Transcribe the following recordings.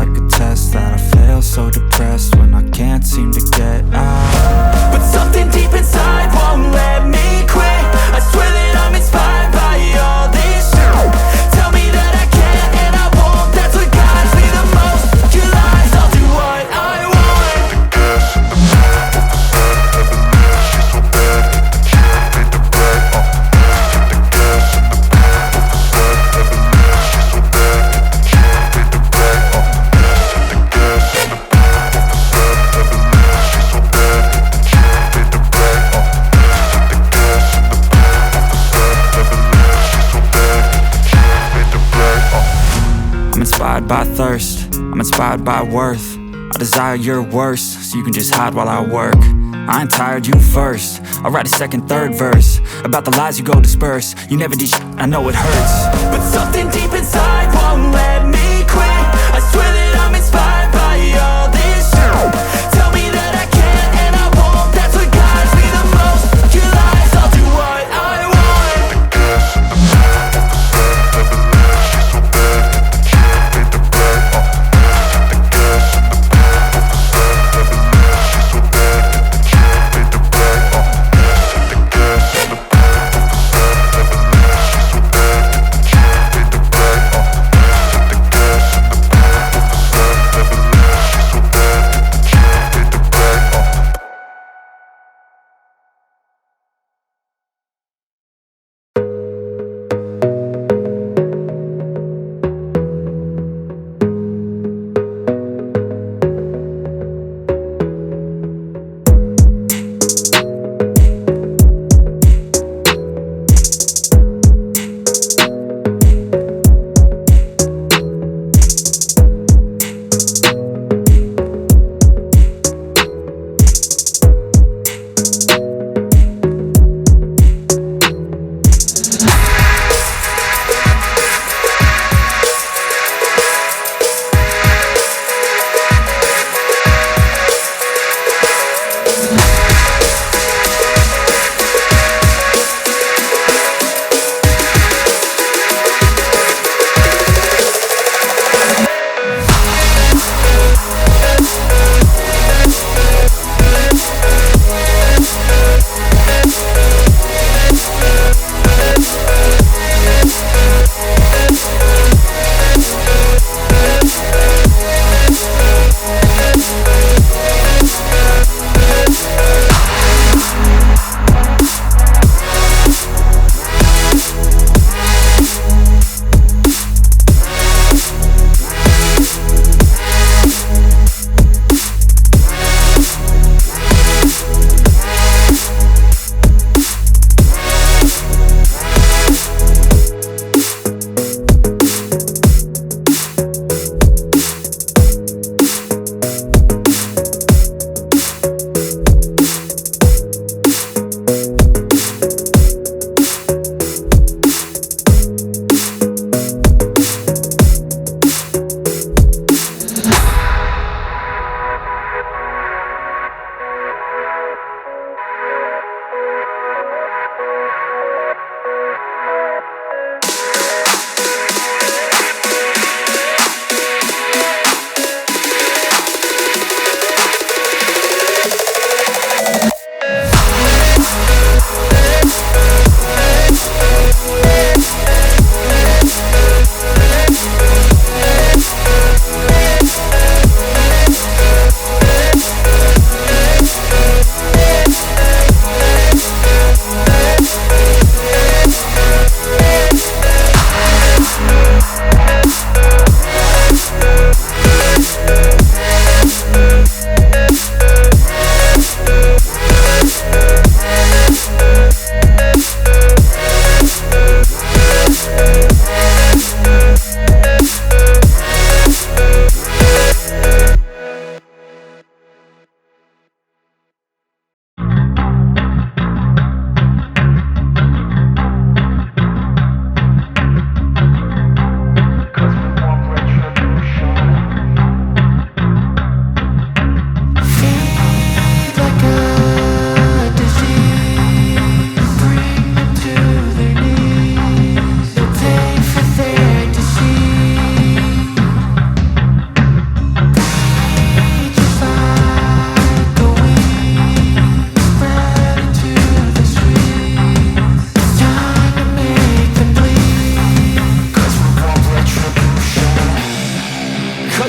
like a test that I fail, so depressed when I can't seem to get out. But something deep inside won't let me quit. I swear that I'm inspired by all this shit. Tell me that I can't and I won't. That's what guides me the most. Your lies, I'll do what I want. I'm inspired by thirst, I'm inspired by worth. I desire your worst, so you can just hide while I work. I ain't tired, you first. I'll write a second, third verse about the lies you go disperse. You never did shit, I know it hurts. But something deep inside won't let me quit. I swear that I'm inspired by all this shit. Tell me that I can't and I won't. That's what guides me the most. Your lies, I'll do what I want.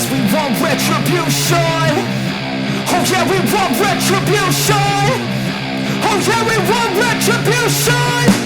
Cause we want retribution. Oh yeah, we want retribution. Oh yeah, we want retribution.